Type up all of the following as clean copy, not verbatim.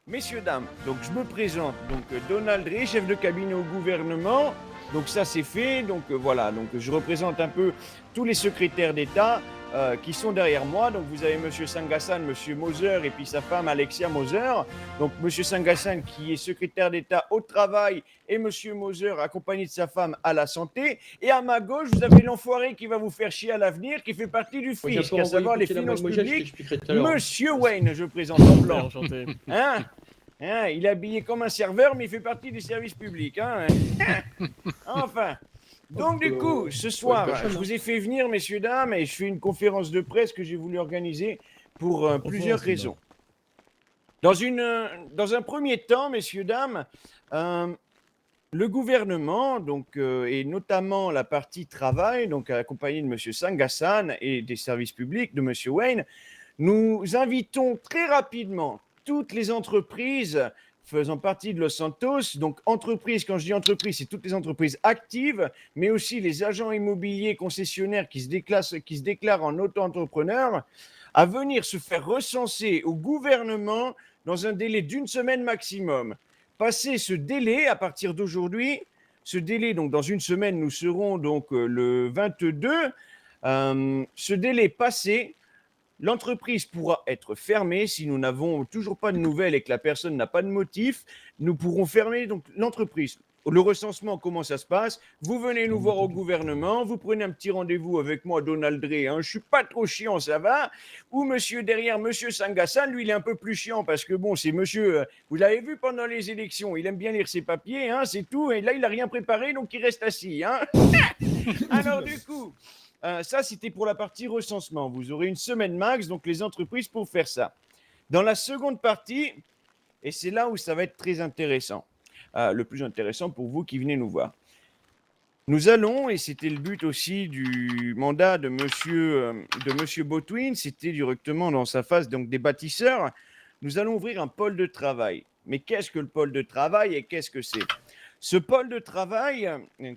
Messieurs, dames, donc je me présente, donc Donald Ray, chef de cabinet au gouvernement. Donc ça c'est fait, donc voilà, donc je représente un peu tous les secrétaires d'État qui sont derrière moi. Donc vous avez Monsieur Sangassan, Monsieur Moser et puis sa femme Alexia Moser. Donc Monsieur Sangassan qui est secrétaire d'État au travail et Monsieur Moser accompagné de sa femme à la santé. Et à ma gauche, vous avez l'enfoiré qui va vous faire chier à l'avenir, qui fait partie du Moi, j'ai un fisc, peu à renvoyé savoir les piquer la finances mademoiselle, je publiques. t'expliquerai tout à l'heure. Monsieur Wayne, je présente en blanc. Enchanté. Hein? Hein, il est habillé comme un serveur, mais il fait partie des services publics. Hein? Enfin. Donc, du coup, ce soir, je vous ai fait venir, messieurs, dames, et je fais une conférence de presse que j'ai voulu organiser pour plusieurs raisons. Dans un premier temps, messieurs, dames, le gouvernement, donc, et notamment la partie travail, donc accompagné de M. Sangassan et des services publics de M. Wayne, nous invitons très rapidement toutes les entreprises faisant partie de Los Santos. Donc, entreprises, quand je dis entreprises, c'est toutes les entreprises actives, mais aussi les agents immobiliers concessionnaires qui se déclarent en auto-entrepreneurs, à venir se faire recenser au gouvernement dans un délai d'une semaine maximum. Passer ce délai à partir d'aujourd'hui, ce délai, donc dans une semaine, nous serons donc le 22. Ce délai passé, l'entreprise pourra être fermée si nous n'avons toujours pas de nouvelles et que la personne n'a pas de motif. Nous pourrons fermer donc l'entreprise. Le recensement, comment ça se passe? Vous venez nous voir au gouvernement, vous prenez un petit rendez-vous avec moi, Donald Ray. Je ne suis pas trop chiant, ça va. Ou monsieur derrière, monsieur Sangassan, lui, il est un peu plus chiant parce que bon, c'est monsieur, vous l'avez vu pendant les élections, il aime bien lire ses papiers, hein, c'est tout. Et là, il n'a rien préparé, donc il reste assis. Hein. Alors, du coup. Ça, c'était pour la partie recensement. Vous aurez une semaine max, donc les entreprises pour faire ça. Dans la seconde partie, et c'est là où ça va être très intéressant, le plus intéressant pour vous qui venez nous voir. Nous allons, et c'était le but aussi du mandat de monsieur Botwin, c'était directement dans sa phase donc, des bâtisseurs, nous allons ouvrir un pôle de travail. Mais qu'est-ce que le pôle de travail et qu'est-ce que c'est? Ce pôle de travail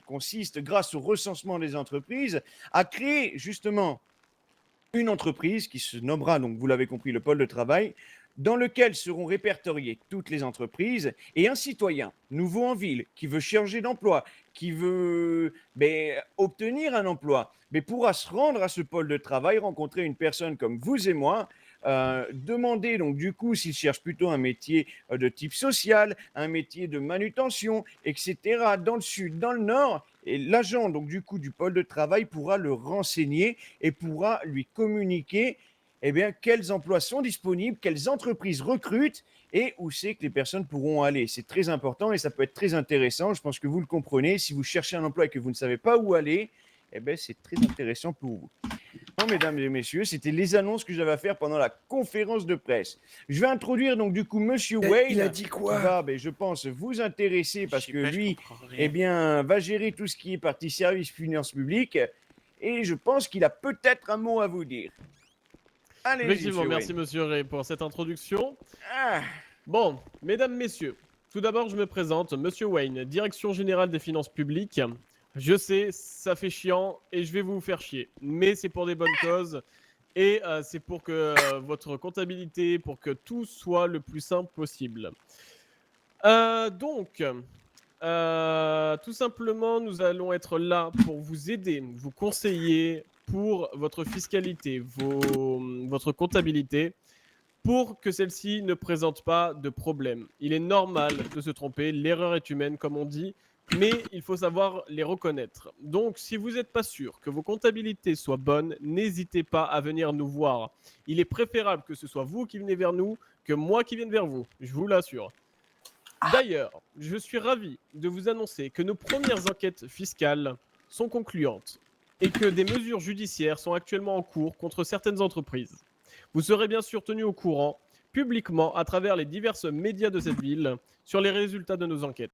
consiste, grâce au recensement des entreprises, à créer justement une entreprise qui se nommera, donc vous l'avez compris, le pôle de travail, dans lequel seront répertoriées toutes les entreprises et un citoyen nouveau en ville qui veut changer d'emploi, qui veut obtenir un emploi, mais pourra se rendre à ce pôle de travail, rencontrer une personne comme vous et moi, demander donc du coup s'il cherche plutôt un métier de type social, un métier de manutention, etc. dans le sud, dans le nord, et l'agent donc du coup du pôle de travail pourra le renseigner et pourra lui communiquer quels emplois sont disponibles, quelles entreprises recrutent et où c'est que les personnes pourront aller. C'est très important et ça peut être très intéressant. Je pense que vous le comprenez. Si vous cherchez un emploi et que vous ne savez pas où aller, c'est très intéressant pour vous. Bon, mesdames et messieurs, c'était les annonces que j'avais à faire pendant la conférence de presse. Je vais introduire donc du coup Monsieur Wayne. Il a dit quoi? Qui va, je pense, vous intéresser parce que lui, va gérer tout ce qui est partie service finances publiques et je pense qu'il a peut-être un mot à vous dire. Allez, Effectivement, merci Monsieur Ray pour cette introduction. Bon, mesdames, messieurs, tout d'abord je me présente, Monsieur Wayne, Direction Générale des Finances Publiques. Je sais, ça fait chiant et je vais vous faire chier, mais c'est pour des bonnes causes et c'est pour que votre comptabilité, pour que tout soit le plus simple possible. Tout simplement, nous allons être là pour vous aider, vous conseiller pour votre fiscalité, votre comptabilité, pour que celle-ci ne présente pas de problème. Il est normal de se tromper, l'erreur est humaine comme on dit, mais il faut savoir les reconnaître. Donc, si vous n'êtes pas sûr que vos comptabilités soient bonnes, n'hésitez pas à venir nous voir. Il est préférable que ce soit vous qui venez vers nous que moi qui vienne vers vous, je vous l'assure. D'ailleurs, je suis ravi de vous annoncer que nos premières enquêtes fiscales sont concluantes et que des mesures judiciaires sont actuellement en cours contre certaines entreprises. Vous serez bien sûr tenu au courant publiquement à travers les divers médias de cette ville sur les résultats de nos enquêtes.